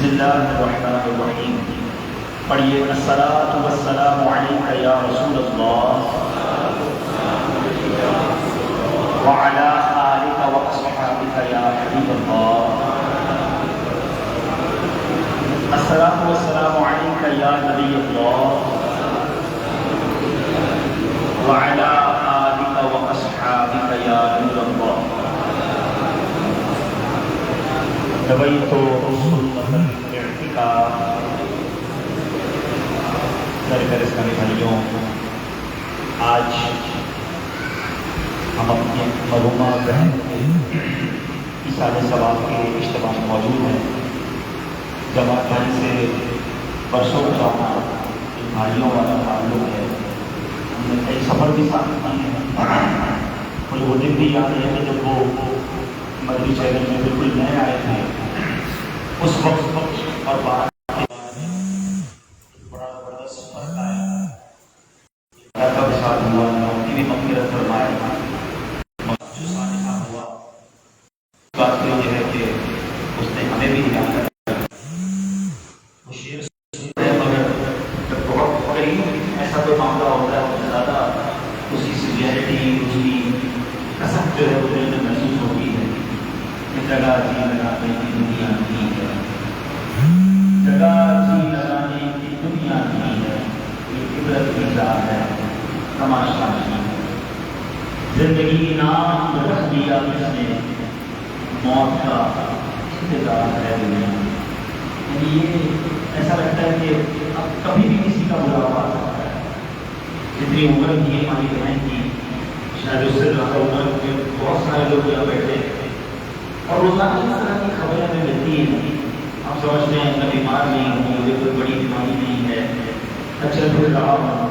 اللہ الرحمن الرحیم. پڑھیے الصلاۃ والسلام علیک یا رسول اللہ وعلی آلک واصحابک یا حبیب اللہ. الصلاۃ والسلام علیک یا نبی اللہ وعلی آلک واصحابک یا نور اللہ. نویت سنت الاعتکاف. میرے اسلامی بھائیوں، آج ہم اپنی مرحومہ بہن کے ایصال ثواب کے اجتماع میں موجود ہیں. جماعت بھائی سے برسوں پرانا ان بھائیوں والا تعلق ہے. ہم نے کئی سفر بھی ساتھ کیے ہیں. مجھے وہ دن بھی یاد ہے کہ جب وہ مدنی چینل میں بالکل نئے آئے تھے، اس وقت اور بات بڑا زبردست فرق آیا. اللہ کا ساتھ ہوا، ان کی بھی مغفرت فرمائے. جو صالحہ ہوا بات یہ ہے کہ اس نے ہمیں بھی یاد کیا. وہ شعر سنتے ہیں مگر جب بہت قریب ایسا کوئی معاملہ ہوتا ہے بہت زیادہ اس کی سیریلٹی، اس کی قسم جو ہے وہ دل میں محسوس ہوتی ہے. جگہ جی لگانے کی دنیا نہیں ہے، جگہ جی لگانے کی دنیا نہیں ہے. یہ عبرت کی جا ہے، تماشا نہیں. زندگی نام رکھ دیا اس نے، موت کا انتظار ہے دنیا. یعنی یہ ایسا لگتا ہے کہ اب کبھی بھی کسی کا بلاوا آ سکتا ہے. جتنی عمر کی ہے ہماری بہن کی، شاید اس سے زیادہ عمر کے بہت سارے لوگ یہاں بیٹھے اور روزانہ اس طرح کی خبریں ہمیں ملتی ہیں. ہم سمجھتے ہیں میں بیمار نہیں ہوں، مجھے کوئی بڑی بیماری نہیں ہے، اچھا پھر رہا ہوں،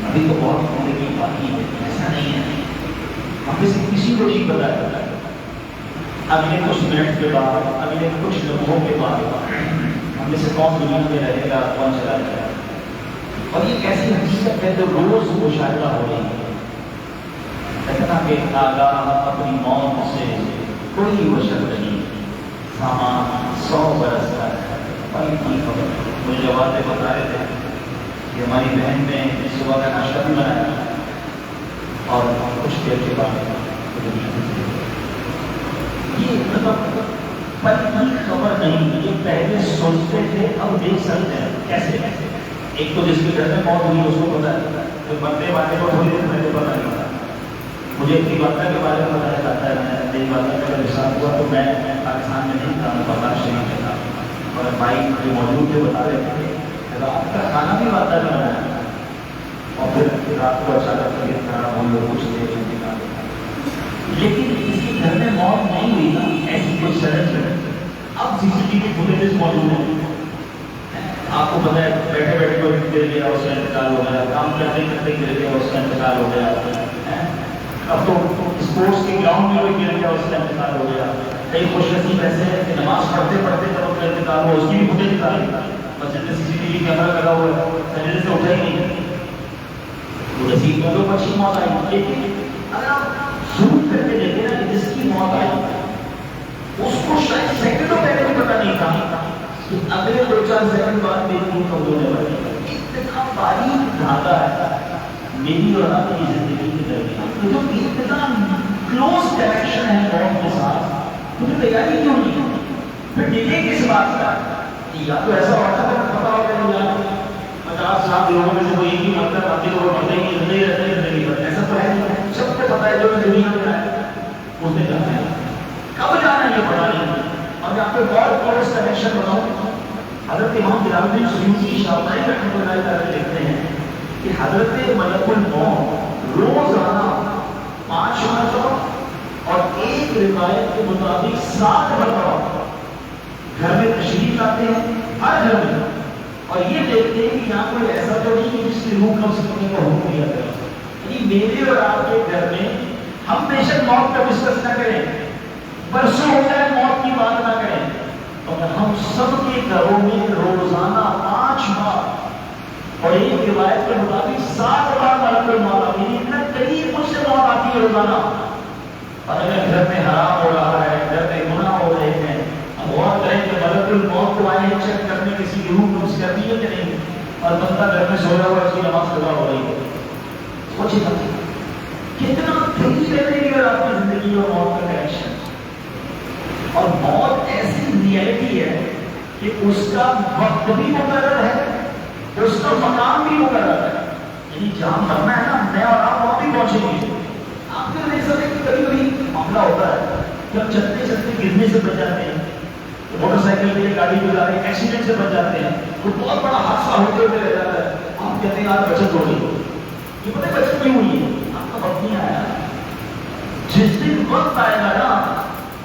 ابھی تو بہت زندگی باقی ہے. ایسا نہیں ہے. ہم کسی کو نہیں پتا ہے اگلے کچھ منٹ کے بعد، اگلے کچھ لمحوں کے بعد ہم میں سے کون دنیا میں رہے گا، کون چلا جائے گا. اور یہ کیسی حقیقت ہے جو روز مشاہدہ ہو رہی ہے. اتنا کہ آگاہ اپنی موت سے کوئی وشک نہیں. سامان 100 برس کا ہے. بڑی کی خبر مجھے جواب بتا رہے تھے کہ ہماری بہن نے صبح کا ناشتہ بھی بنایا اور کچھ دیر کے بعد یہ مطلب پتہ خبر نہیں. یہ پہلے سوچتے تھے، اب دیکھ سکتے ہیں کیسے. ایک تو جس کے گھر میں موت ہوئی اس کو پتا ہے، جو بندے والے کو تھوڑی دیر پہلے پتا نہیں تھا. مجھے اپنی واقعہ کے بارے میں بتایا جاتا ہے. میں اپنی واقعہ کا جب حساب ہوا تو میں پاکستان میں نہیں تھا، میں برداشت شریف میں تھا. اور بھائی جو موجود تھے بتا رہے تھے رات کا کھانا بھی واقعہ میں بنایا اور پھر رات کو اچانک طبیعت خراب ہوئی اور کچھ دیر انتقال ہوا. لیکن اس کے گھر میں موت نہیں ہوئی نا، ایسی کوئی شرط ہے. اب سی سی ٹی وی فوٹیجز موجود ہیں. آپ کو پتہ ہے بیٹھے بیٹھے کوئی گر گیا اس کا انتقال ہو گیا، کام کرتے کرتے گر گیا اس کا انتقال ہو گیا. اب تو اسپورٹس کے گراؤنڈ میں بھی گر گیا اس کا انتقال ہو گیا. کئی خوش نصیب ایسے ہے کہ نماز پڑھتے پڑھتے جب اس کا انتقال ہو اس کی بھی فوٹیج نکالی. مسجد میں سی سی ٹی وی کیمرہ لگا ہوا ہے، سجدے سے اٹھا ہی نہیں. وہ نصیب میں تو اچھی موت آئی. لیکن اگر آپ زوم کر کے دیکھیں نا کہ جس کی موت آئی اس کو شاید سیکنڈوں پہلے بھی پتا نہیں تھا کہ اگلے 2-4 سیکنڈ بعد میری روح کب ہونے والی ہے. اتنا باریک دھاگا ہے میری اور آپ کی زندگی کے درمیان. جو اتنا کلوز کنیکشن ہے موت کے ساتھ، مجھے تیاری کیوں نہیں. پھر ڈیلے کس بات کا؟ یا تو ایسا ہوتا ہے پتا ہوگا نہیں یار 50 لوگوں میں سے کوئی ایک ہی مطلب آتی ہے وہ مرتے ہی زندگی رہتے ہیں زندگی پر. ایسا تو ہے نہیں. سب کو پتا ہے جو میں دنیا میں آیا اس نے جانا ہے، کب جانا ہے یہ پتا نہیں. اور میں آپ کو بہت کلوز کنیکشن بتاؤں. حضرت امام جلال الدین سیوطی شافعی رحمۃ اللہ تعالی لکھتے ہیں کہ حضرت ملک الموت روزانہ 5 مرتبہ اور ایک روایت کے مطابق 7 مرتبہ گھر میں تشریف لاتے ہیں، ہر گھر میں. اور یہ دیکھتے ہیں کہ یہاں کوئی ایسا تو نہیں ہے جس کی روح کم سے کم کو حکم دیا گیا. یعنی میرے اور آپ کے گھر میں ہم بے شک موت کا ڈسکس نہ کریں، برسوں ہو جائے موت کی بات نہ کریں، اور ہم سب کے گھروں میں روزانہ 5 بار اور ایک روایت کے مطابق 7 بار ملک الموت آتی ہے. اتنا قریب مجھ سے موت آتی ہے روزانہ. اور اگر گھر میں حرام ہو رہا ہے، گھر میں گناہ ہو رہے ہیں، ہم غور کریں کہ ملک الموت کرتی ہے کہ نہیں, اور بندہ گھر میں سویا ہوا اس کی نماز قضا ہو رہی ہے. سوچیے کتنا ٹھیک ہے میری اور آپ کی زندگی اور موت کا کنیکشن. اور موت ایسی ریئلٹی ہے کہ اس کا وقت بھی مقرر ہے, اس کا مقام بھی مقرر ہے. یعنی جہاں مرنا ہے نا, میں اور آپ وہاں بھی پہنچیں گے. آپ نے دیکھ سکتے کہ کبھی کبھی معاملہ ہوتا ہے کہ ہم چلتے چلتے گرنے سے بچ جاتے ہیں, موٹر سائیکل پہ گاڑی پہ جا رہے ہیں, ایکسیڈنٹ سے بچ جاتے ہیں, کوئی بہت بڑا حادثہ ہوتے ہوئے رہ جاتا ہے. آپ کہتے ہیں یار بچت ہو گئی. یہ پتہ ہے بچت کیوں ہوئی ہے؟ آپ کا وقت نہیں آیا. جس دن وقت آئے گا نا,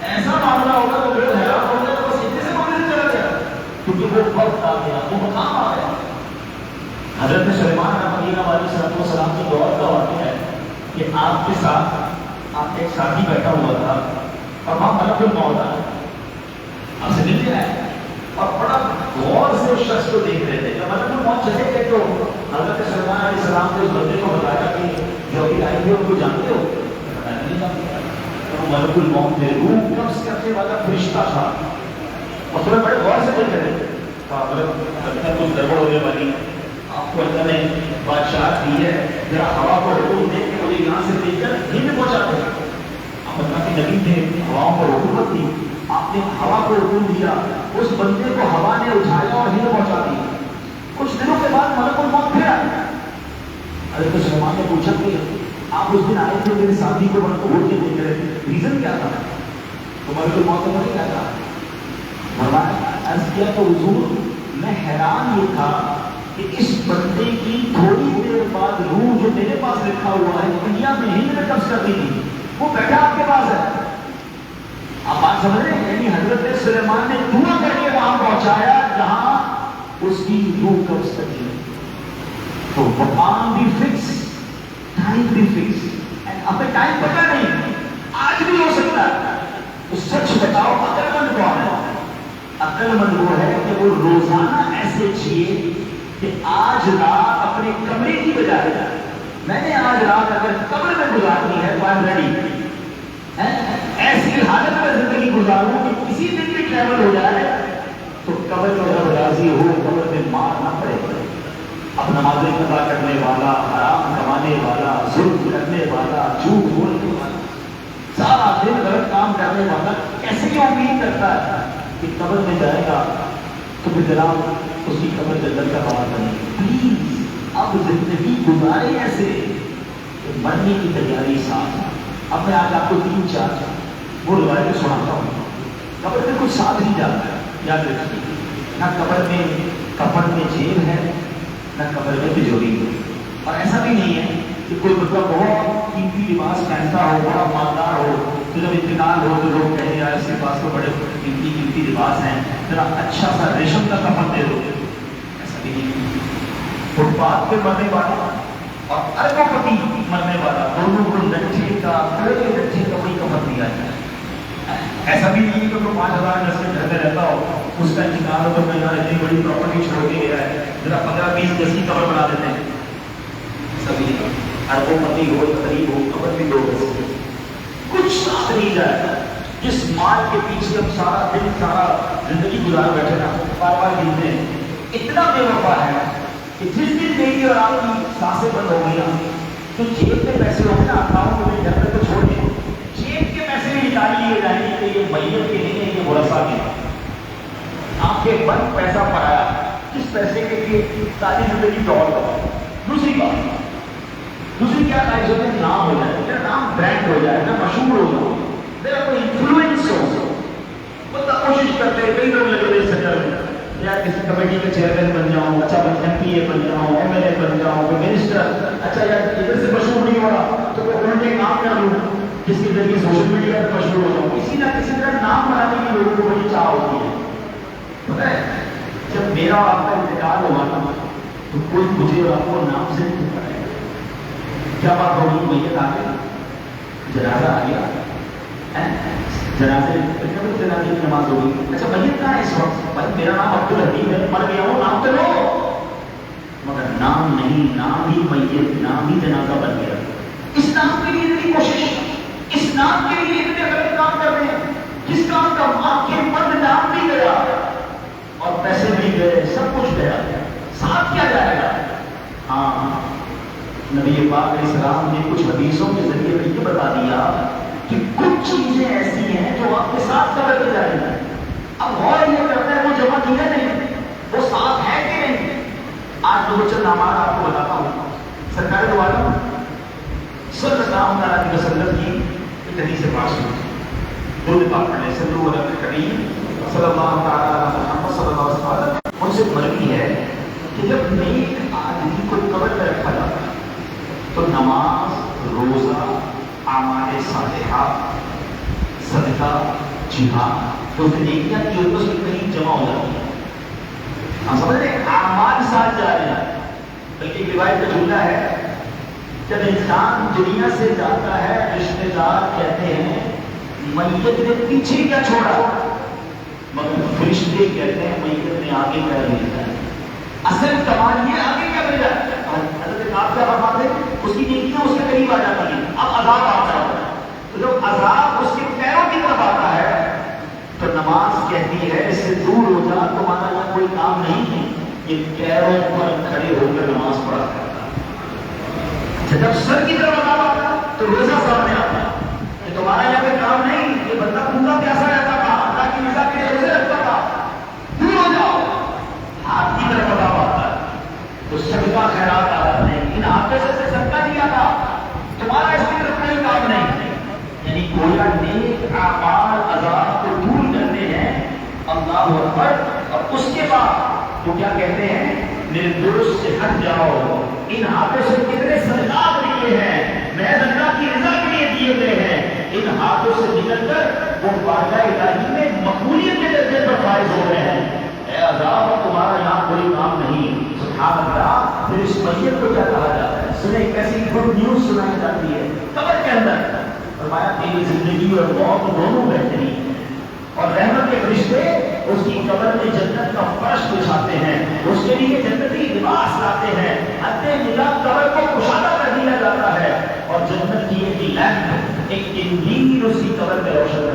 ایسا معاملہ ہوگا تو لوگ حیران ہو جائے, بس اتنے سے معاملے سے چلا گیا, کیونکہ وہ وقت آ گیا, وہ مقام آ گیا. حضرت سلیمان علیہ السلام کی دور کا واقعہ ہے کہ آپ کے ساتھ آپ ایک ساتھی بیٹھا ہوا تھا اور وہاں ملک الموت آیا, آپ سے ملتے آئے اور بڑا غور سے اس شخص کو دیکھ رہے تھے. جب ملک الموت چلے گئے تو حضرت سلیمان علیہ السلام نے اس بندے کو بتایا کہ جو ابھی آئے تھے ان کو جانتے ہو؟ نہیں جانتے. تو ملک الموت نے روح قبض کرنے والا فرشتہ تھا اور تھوڑے بڑے غور سے دیکھ رہے تھے. کچھ گڑبڑ ہونے والی, آپ کو اللہ نے بادشاہ دی ہے, ذرا ہوا کو حکم دے کہ مجھے یہاں سے دیکھ کر ہند پہنچا دے. آپ اللہ کے نبی تھے, ہواؤں پر حکومت تھی, آپ نے ہوا کو حکم دیا, اس بندے کو ہوا نے اٹھایا اور ہند پہنچا دی. کچھ دنوں کے بعد ملک الموت پھر آیا. حضرت سلیمان نے پوچھا کہ آپ اس دن آئے تھے, میرے ساتھی کو بڑا گھور کے دیکھ رہے تھے, ریزن کیا تھا؟ تو ملک الموت نے کیا کہا؟ فرمایا عرض کیا تو حضور میں حیران یہ تھا کہ اس بندے کی تھوڑی دیر بعد روح جو میرے پاس رکھا ہوا ہے دنیا میں ہند میں قبض کر دی تھی, وہ بیٹھا آپ کے پاس ہے. آپ بات سمجھ رہے ہیں؟ یعنی حضرت سلیمان نے دعا کر کے وہاں پہنچایا جہاں اس کی روح قبض کر دی. تو مقام بھی فکس, ٹائم بھی فکس. ہمیں ٹائم پتا نہیں, آج بھی ہو سکتا ہے. تو سچ بتاؤ عقل مند کون ہے؟ عقل مند وہ ہے کہ وہ روزانہ ایسے جیے کہ آج رات اپنے کمرے کی بجائے میں نے آج رات اگر قبر میں گزارنی ہے تو آئی ایم ریڈی. ایسی حالت میں زندگی گزاروں کہ کسی دن بھی ٹریول ہو جائے تو قبر میں جب راضی ہو, قبر میں مار نہ پڑے. اب نمازیں قضا کرنے والا, حرام کمانے والا, ظلم کرنے والا, جھوٹ بولنے والا, سارا دن غلط کام کرنے والا کیسے یہ امید کرتا ہے کہ قبر میں جائے گا تو پھر جناب اس کی قبر جنت کا باغ بنے گی. پلیز اب زندگی گزارے ایسے کہ مرنے کی تیاری ساتھ. اب میں آج آپ کو 3-4 وہ روایتیں سناتا ہوں. قبر میں کچھ ساتھ ہی جاتا ہے, یاد رکھیے. نہ قبر میں کفن میں جیب ہے, نہ قبر میں تجوری ہے. اور ایسا بھی نہیں ہے کہ کوئی مطلب بہت قیمتی لباس پہنتا ہو, بڑا مالدار ہو, تو جب انتقال ہو تو لوگ کہیں یار اس کے پاس تو بڑے قیمتی لباس ہیں, ذرا اچھا سا ریشم کا کفن دے دو. ایسا بھی نہیں ہے. فٹ پاتھ پہ مرنے والا اور اربوں پتی مرنے والا, دونوں کو لچھے کا لچھے کا کوئی کفن دیا جائے. ایسا بھی نہیں کہ 5,000 گز کے گھر میں رہتا ہو, اس کا انتقال ہو تو میں یہاں اتنی بڑی پراپرٹی چھوڑ کے گیا ہے, ذرا 15-20 گز کی قبر بنا دیتے ہیں. سبھی اربوں پتی ہو, غریب ہو, قبر بھی 2 گز کی. کچھ ساتھ نہیں جائے. جس مال کے پیچھے ہم سارا دن سارا زندگی گزار بیٹھے نا, بار بار گنتے ہیں, اتنا بے وفا ہے کہ جس دن میری اور آپ کی سانسیں بند ہو گئی تو جیب میں پیسے ہو گئے نا, اکاؤنٹ میں گھر میں تو چھوڑ دیں, جیب کے پیسے بھی نکال لیے جائیں گے کہ یہ میت کے نہیں ہے, یہ ورثہ کے. آپ کے بند پیسہ پڑایا, جس پیسے کے لیے ساری زندگی دوڑ لگا. دوسری کیا خواہش ہوتی ہے؟ نام ہو جائے, میرا نام برانڈ ہو جائے, میں مشہور ہو جاؤں, میرا کوئی انفلوئنس ہو. بندہ کوشش کرتے ہیں, کئی لوگ لگے ہوئے سیٹل یا کسی کمیٹی کے چیئرمین بن جاؤں, اچھا MP بن جاؤں, MLA بن جاؤں, منسٹر, اچھا یار ادھر سے مشہور نہیں ہو رہا تو کوئی الٹے کام کر لوں جس کے ذریعے سوشل میڈیا پہ مشہور ہو جاؤں. کسی نہ کسی طرح نام بنانے کی لوگوں کو بڑی چاہ ہوتی ہے. پتہ ہے جب میرا آپ کا انتقال ہوگا نا تو کوئی مجھے اور آپ کو نام سے نہیں پکڑے گا. کیا بات ہوگی؟ میت آ گئی, جنازہ آ گیا, جنازے کی نماز ہوگی. اچھا میت کہاں ہے اس وقت؟ بھائی میرا نام عبدالحکیم ہے, مر گیا ہوں, نام تو لو. مگر نام نہیں, نام ہی میت, نام ہی جنازہ بن گیا. اس نام کے لیے اتنی کوشش, اس نام کے لیے اتنے غلط کام کر رہے ہیں, جس کام کا آنکھیں بند نام بھی گیا اور پیسے بھی گئے, سب کچھ گیا. نبی پاک علیہ السلام نے کچھ حدیثوں کے ذریعے یہ بتا دیا کہ کچھ چیزیں ایسی ہیں جو آپ کے ساتھ قبر میں جائیں گی. اب غور یہ کرتا ہے وہ جمع کی ہے نہیں, وہ ساتھ ہے کہ نہیں. آج دو چند نامات آپ کو بتاتا ہوں. سرکار دو عالم صلی اللہ علیہ وسلم کی ایک حدیث پاک سنی, دو پاک پڑھنے سے دو رب کریم صلی اللہ تعالی علیہ محمد صلی اللہ علیہ وسلم ان سے مرضی ہے کہ جب نیک آدمی کو قبر میں رکھا جاتا ہے تو نماز, روزہ, اعمال صالحہ, صدقہ, جہاد تو نیکیاں کی اس کے قریب جمع ہو جاتی ہیں. ہم سمجھ رہے ہیں اعمال ساتھ جا رہے ہیں. بلکہ ایک روایت کا جملہ ہے جب انسان دنیا سے جاتا ہے رشتے دار کہتے ہیں میت نے پیچھے کیا چھوڑا, مگر فرشتے کہتے ہیں میت نے آگے کیا بھیجا ہے. اصل کمال یہ آگے کیا بھیجا. حضرت آپ کیا فرماتے ہیں اس کی نیکیاں اس کے قریب آ جاتی ہیں. اب عذاب آتا ہے تو جب عذاب اس کے پیروں کی طرف آتا ہے تو نماز کہتی ہے اس سے دور ہو جا, تمہارا یہاں کوئی کام نہیں ہے. یہ پیروں پر کھڑے ہو کر نماز پڑھا کرتا ہے. جب سر کی طرف عذاب آتا تو روزہ سامنے آتا کہ تمہارا یہاں کوئی کام نہیں, یہ بندہ بھوکا پیاسا رہتا تھا, اللہ کی رضا کے لیے روزے رکھتا تھا, دور ہو جاؤ. ہاتھ کی طرف عذاب آتا ہے تو صدقہ خیرات آتا نہیں, ان ہاتھوں سے صدقہ نہیں آتا, تمہارا اس کی طرف کوئی کام نہیں. یعنی گویا نیک اعمال عذاب کو دور کرتے ہیں. اللہ اکبر. اور اس کے بعد وہ کیا کہتے ہیں میرے درست سے ہٹ جاؤ, ان ہاتھوں سے کتنے صدقات نکلے ہیں, محض اللہ کی رضا کے لیے دیے گئے ہیں, ان ہاتھوں سے نکل کر وہ بارگاہ الہی میں مقبولیت کے درجے پر فائز ہو رہے ہیں. اے عذاب تمہارا یہاں کوئی کام نہیں. سبحان اللہ. پھر اس میت کو کیا کہا جاتا ہے, سنیں کیسی گڈ نیوز سنائی جاتی ہے قبر کے اندر. فرمایا تیری زندگی اور موت دونوں بہترین ہیں, اور رحمت کے فرشتے اس کی قبر میں جنت کا فرش بچھاتے ہیں, اس کے لیے جنتی لباس لاتے ہیں. حد نگاہ قبر کو کشادہ کر دیا جاتا ہے اور جنت کی ایک لیمپ, ایک قندیل اس کی قبر میں روشن